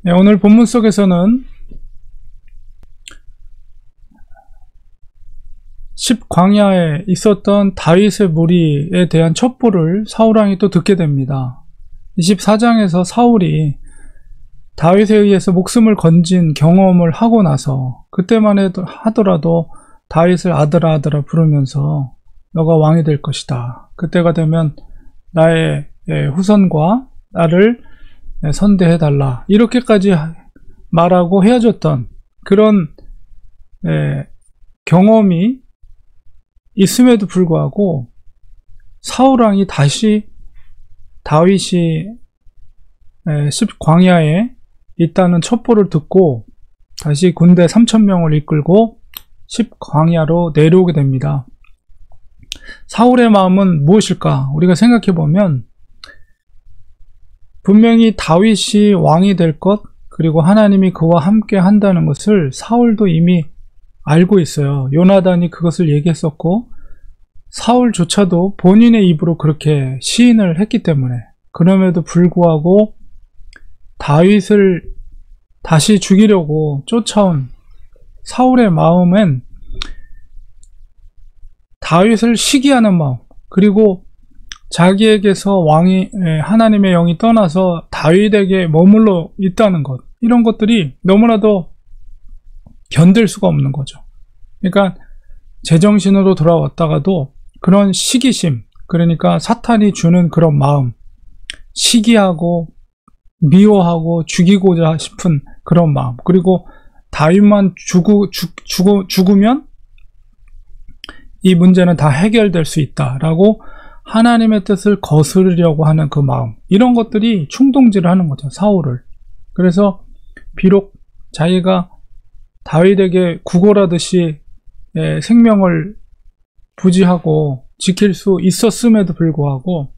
네, 오늘 본문 속에서는 10광야에 있었던 다윗의 무리에 대한 첩보를 사울왕이 또 듣게 됩니다. 24장에서 사울이 다윗에 의해서 목숨을 건진 경험을 하고 나서 그때만 하더라도 다윗을 아들아 아들아 부르면서 너가 왕이 될 것이다. 그때가 되면 나의 후손과 나를 선대해달라. 이렇게까지 말하고 헤어졌던 그런 경험이 있음에도 불구하고 사울왕이 다시 다윗이 10광야에 있다는 첩보를 듣고 다시 군대 3,000명을 이끌고 10광야로 내려오게 됩니다. 사울의 마음은 무엇일까? 우리가 생각해보면 분명히 다윗이 왕이 될 것, 그리고 하나님이 그와 함께 한다는 것을 사울도 이미 알고 있어요. 요나단이 그것을 얘기했었고 사울조차도 본인의 입으로 그렇게 시인을 했기 때문에, 그럼에도 불구하고 다윗을 다시 죽이려고 쫓아온 사울의 마음엔 다윗을 시기하는 마음, 그리고 자기에게서 하나님의 영이 떠나서 다윗에게 머물러 있다는 것, 이런 것들이 너무나도 견딜 수가 없는 거죠. 그러니까 제정신으로 돌아왔다가도 그런 시기심, 그러니까 사탄이 주는 그런 마음, 시기하고 미워하고 죽이고자 싶은 그런 마음, 그리고 다윗만 죽으면 이 문제는 다 해결될 수 있다라고 하나님의 뜻을 거스르려고 하는 그 마음, 이런 것들이 충동질을 하는 거죠, 사울을. 그래서 비록 자기가 다윗에게 구걸하듯이 생명을 부지하고 지킬 수 있었음에도 불구하고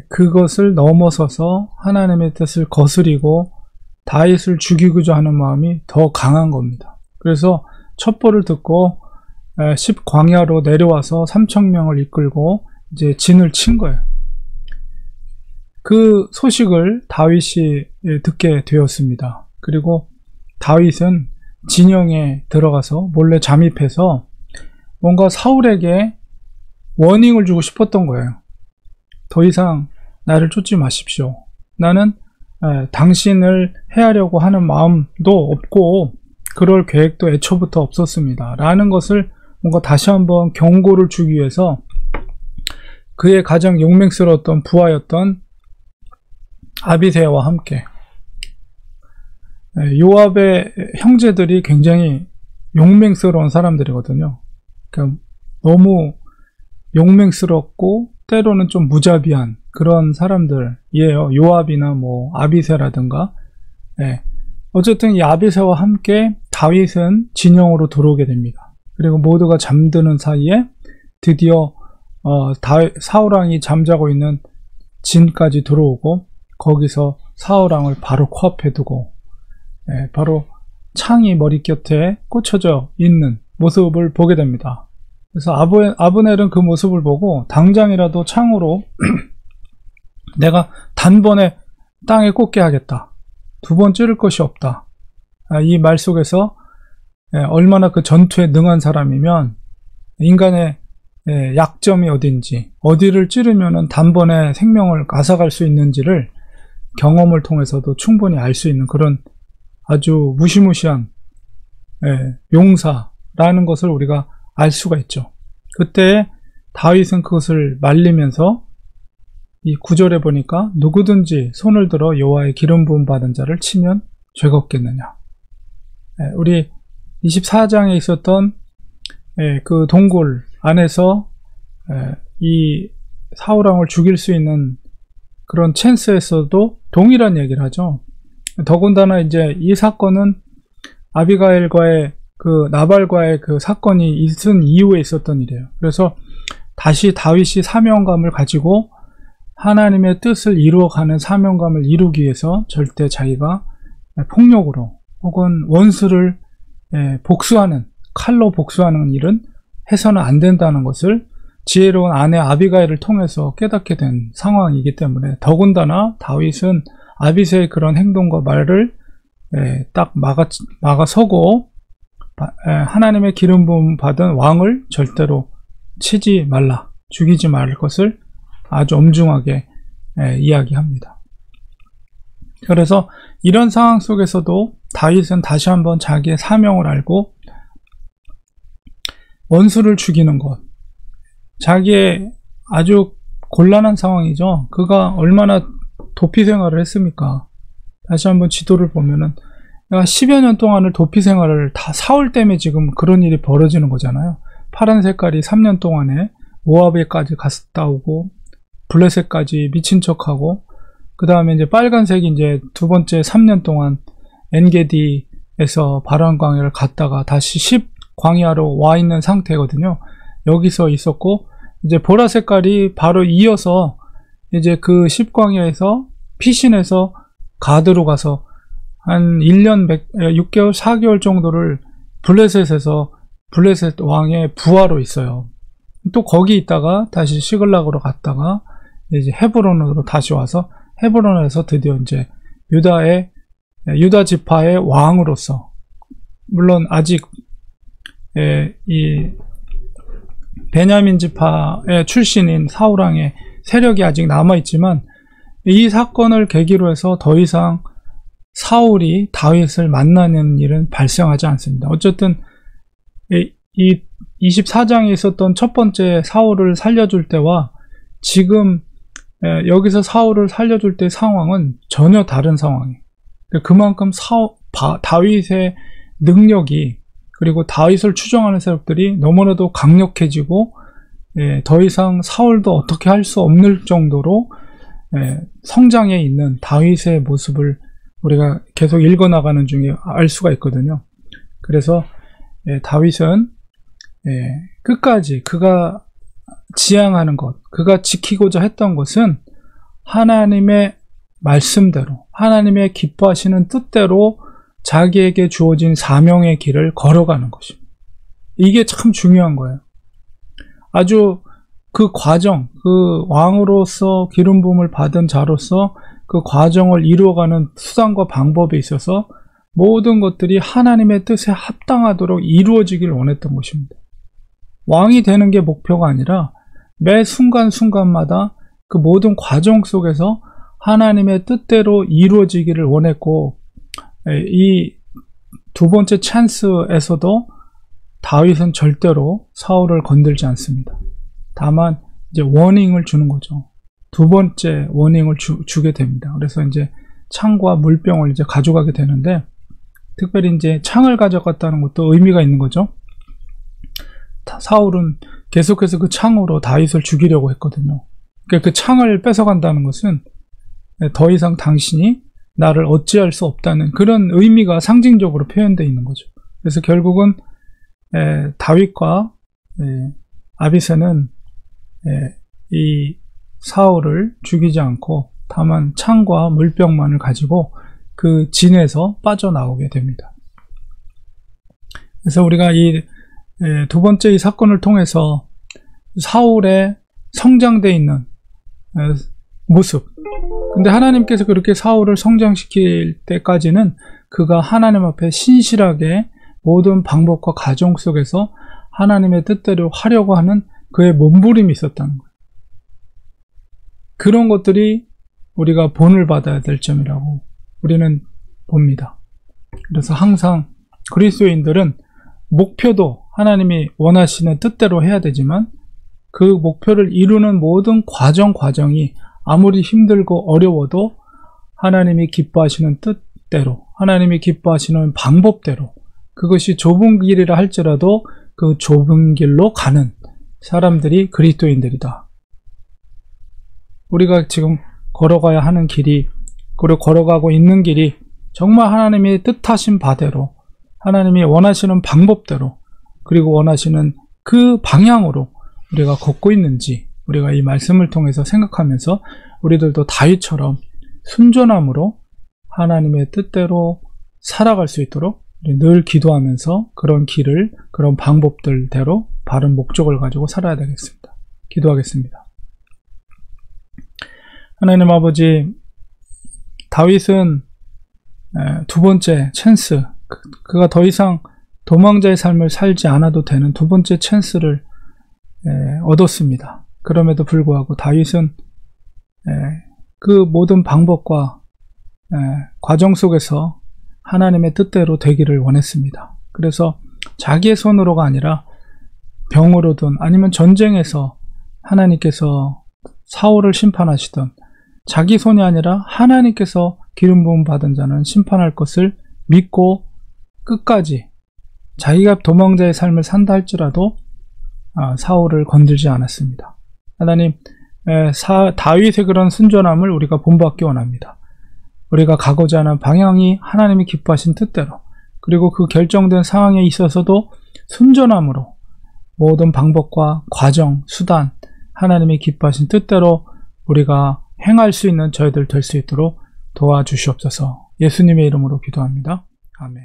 그것을 넘어서서 하나님의 뜻을 거스리고 다윗을 죽이고자 하는 마음이 더 강한 겁니다. 그래서 첩보를 듣고 10광야로 내려와서 3,000명을 이끌고 이제 진을 친 거예요. 그 소식을 다윗이 듣게 되었습니다. 그리고 다윗은 진영에 들어가서 몰래 잠입해서 뭔가 사울에게 워닝을 주고 싶었던 거예요. 더 이상 나를 쫓지 마십시오. 나는 당신을 해하려고 하는 마음도 없고 그럴 계획도 애초부터 없었습니다. 라는 것을 뭔가 다시 한번 경고를 주기 위해서 그의 가장 용맹스러웠던 부하였던 아비새와 함께, 요압의 형제들이 굉장히 용맹스러운 사람들이거든요. 그러니까 너무 용맹스럽고 때로는 좀 무자비한 그런 사람들이에요. 요압이나 뭐 아비새라든가. 어쨌든 이 아비새와 함께 다윗은 진영으로 들어오게 됩니다. 그리고 모두가 잠드는 사이에 드디어 사울왕이 잠자고 있는 진까지 들어오고 거기서 사울왕을 바로 코앞에 두고 바로 창이 머리곁에 꽂혀져 있는 모습을 보게 됩니다. 그래서 아브넬은 그 모습을 보고 당장이라도 창으로 내가 단번에 땅에 꽂게 하겠다. 두 번 찌를 것이 없다. 이 말 속에서 얼마나 그 전투에 능한 사람이면 인간의 약점이 어딘지, 어디를 찌르면 단번에 생명을 앗아갈 수 있는지를 경험을 통해서도 충분히 알 수 있는 그런 아주 무시무시한 용사라는 것을 우리가 알 수가 있죠. 그때 다윗은 그것을 말리면서 이 9절에 보니까 누구든지 손을 들어 여호와의 기름 부음 받은 자를 치면 죄가 없겠느냐. 우리 24장에 있었던 그 동굴 안에서 이 사울왕을 죽일 수 있는 그런 찬스에서도 동일한 얘기를 하죠. 더군다나 이제 이 사건은 아비가일과의 그 나발과의 그 사건이 있은 이후에 있었던 일이에요. 그래서 다시 다윗이 사명감을 가지고 하나님의 뜻을 이루어가는 사명감을 이루기 위해서 절대 자기가 폭력으로 혹은 원수를 복수하는, 칼로 복수하는 일은 해서는 안 된다는 것을 지혜로운 아내 아비가일을 통해서 깨닫게 된 상황이기 때문에, 더군다나 다윗은 아비새의 그런 행동과 말을 딱 막아서고 하나님의 기름 부음 받은 왕을 절대로 치지 말라, 죽이지 말 것을 아주 엄중하게 이야기합니다. 그래서 이런 상황 속에서도 다윗은 다시 한번 자기의 사명을 알고 원수를 죽이는 것, 자기의 아주 곤란한 상황이죠. 그가 얼마나 도피 생활을 했습니까? 다시 한번 지도를 보면은 10여 년 동안을 도피 생활을 다 사울 때문에 지금 그런 일이 벌어지는 거잖아요. 파란 색깔이 3년 동안에 모압에까지 갔다 오고 블레셋까지 미친 척하고, 그 다음에 이제 빨간색이 이제 두 번째 3년 동안 엔게디에서 바란 광야를 갔다가 다시 10 광야로 와 있는 상태거든요. 여기서 있었고, 이제 보라 색깔이 바로 이어서 이제 그 10 광야에서 피신해서 가드로 가서 한 1년 6개월 4개월 정도를 블레셋에서 블레셋 왕의 부하로 있어요. 또 거기 있다가 다시 시글락으로 갔다가 이제 헤브론으로 다시 와서 헤브론에서 드디어 이제 유다 지파의 왕으로서, 물론 아직 이 베냐민 지파의 출신인 사울 왕의 세력이 아직 남아 있지만, 이 사건을 계기로 해서 더 이상 사울이 다윗을 만나는 일은 발생하지 않습니다. 어쨌든 이 24장에 있었던 첫 번째 사울을 살려줄 때와 지금 여기서 사울을 살려줄 때 상황은 전혀 다른 상황이에요. 그만큼 다윗의 능력이, 그리고 다윗을 추종하는 세력들이 너무나도 강력해지고 더 이상 사울도 어떻게 할 수 없는 정도로 성장해 있는 다윗의 모습을 우리가 계속 읽어나가는 중에 알 수가 있거든요. 그래서 다윗은 끝까지 그가 지향하는 것, 그가 지키고자 했던 것은 하나님의 말씀대로, 하나님의 기뻐하시는 뜻대로 자기에게 주어진 사명의 길을 걸어가는 것입니다. 이게 참 중요한 거예요. 아주 그 과정, 그 왕으로서 기름 부음을 받은 자로서 그 과정을 이루어가는 수단과 방법에 있어서 모든 것들이 하나님의 뜻에 합당하도록 이루어지길 원했던 것입니다. 왕이 되는 게 목표가 아니라 매 순간순간마다 그 모든 과정 속에서 하나님의 뜻대로 이루어지기를 원했고, 이 두 번째 찬스에서도 다윗은 절대로 사울을 건들지 않습니다. 다만 이제 워닝을 주는 거죠. 두 번째 워닝을 주게 됩니다. 그래서 이제 창과 물병을 이제 가져가게 되는데, 특별히 이제 창을 가져갔다는 것도 의미가 있는 거죠. 사울은 계속해서 그 창으로 다윗을 죽이려고 했거든요. 그러니까 그 창을 뺏어간다는 것은 더 이상 당신이 나를 어찌할 수 없다는 그런 의미가 상징적으로 표현되어 있는 거죠. 그래서 결국은 다윗과 아비새는 이 사울을 죽이지 않고 다만 창과 물병만을 가지고 그 진에서 빠져나오게 됩니다. 그래서 우리가 이 두 번째 이 사건을 통해서 사울의 성장되어 있는 모습, 근데 하나님께서 그렇게 사울을 성장시킬 때까지는 그가 하나님 앞에 신실하게 모든 방법과 과정 속에서 하나님의 뜻대로 하려고 하는 그의 몸부림이 있었다는 거예요. 그런 것들이 우리가 본을 받아야 될 점이라고 우리는 봅니다. 그래서 항상 그리스도인들은 목표도 하나님이 원하시는 뜻대로 해야 되지만, 그 목표를 이루는 모든 과정이 아무리 힘들고 어려워도 하나님이 기뻐하시는 뜻대로, 하나님이 기뻐하시는 방법대로, 그것이 좁은 길이라 할지라도 그 좁은 길로 가는 사람들이 그리스도인들이다. 우리가 지금 걸어가야 하는 길이, 그리고 걸어가고 있는 길이 정말 하나님이 뜻하신 바대로, 하나님이 원하시는 방법대로, 그리고 원하시는 그 방향으로 우리가 걷고 있는지 우리가 이 말씀을 통해서 생각하면서 우리들도 다윗처럼 순전함으로 하나님의 뜻대로 살아갈 수 있도록 늘 기도하면서 그런 길을, 그런 방법들대로 바른 목적을 가지고 살아야 되겠습니다. 기도하겠습니다. 하나님 아버지, 다윗은 두 번째 찬스, 그가 더 이상 도망자의 삶을 살지 않아도 되는 두 번째 찬스를 얻었습니다. 그럼에도 불구하고 다윗은 그 모든 방법과 과정 속에서 하나님의 뜻대로 되기를 원했습니다. 그래서 자기의 손으로가 아니라 병으로든 아니면 전쟁에서 하나님께서 사울을 심판하시던 자기 손이 아니라 하나님께서 기름 부음 받은 자는 심판할 것을 믿고 끝까지 자기가 도망자의 삶을 산다 할지라도 사울을 건들지 않았습니다. 하나님, 다윗의 그런 순전함을 우리가 본받기 원합니다. 우리가 가고자 하는 방향이 하나님이 기뻐하신 뜻대로, 그리고 그 결정된 상황에 있어서도 순전함으로 모든 방법과 과정, 수단, 하나님이 기뻐하신 뜻대로 우리가 행할 수 있는 저희들 될 수 있도록 도와주시옵소서. 예수님의 이름으로 기도합니다. 아멘.